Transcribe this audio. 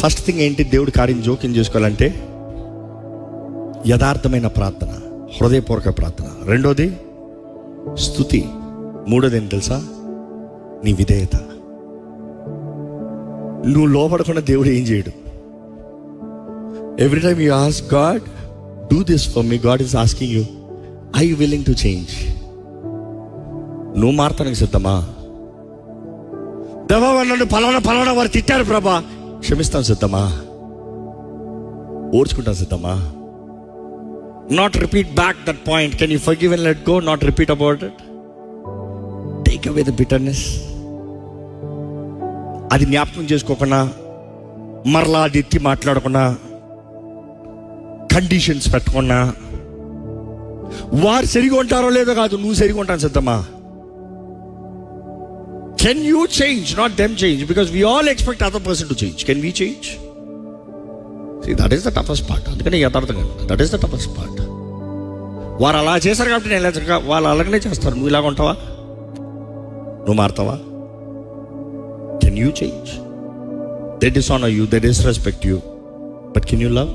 First thing ఏంటి? దేవుడి కార్యం జోక్యం చేసుకోవాలంటే యథార్థమైన ప్రార్థన, హృదయపూర్వక ప్రార్థన. రెండోది స్తుతి. మూడోది ఏంటి తెలుసా? నీ విధేయత. నువ్వు లోపడకుండా దేవుడు ఏం చేయడు. Every time you ask God do this for me, God is asking you, I you willing to change? నువ్వు మారతానికి సిద్ధమా? దేవా నన్ను పలానా వారు తిట్టారు ప్రభా, క్షమిస్తాను సిద్ధమా? ఓర్చుకుంటాను సిద్ధమా? Not repeat back that point. Can you forgive and let go? Not repeat about it. Take away the bitterness. అది జ్ఞాపకం చేసుకోకుండా, మరలా అది ఎత్తి మాట్లాడకుండా, కండిషన్స్ పెట్టకుండా, వారు సరిగా ఉంటారో లేదో కాదు, నువ్వు సరిగా ఉంటాను సిద్ధమా? Can you change, not them change? Because we all expect other person to change. Can we change? See, that is the toughest part. అందుకని యథార్థంగా, that is the toughest part. వారు అలా చేశారు కాబట్టి నేను ఇలా, వాళ్ళు అలాగనే చేస్తారు. నువ్వు ఇలాగ ఉంటావా? నువ్వు మారుతావా? Can you change? They dishonor you, they disrespect you, but can you love?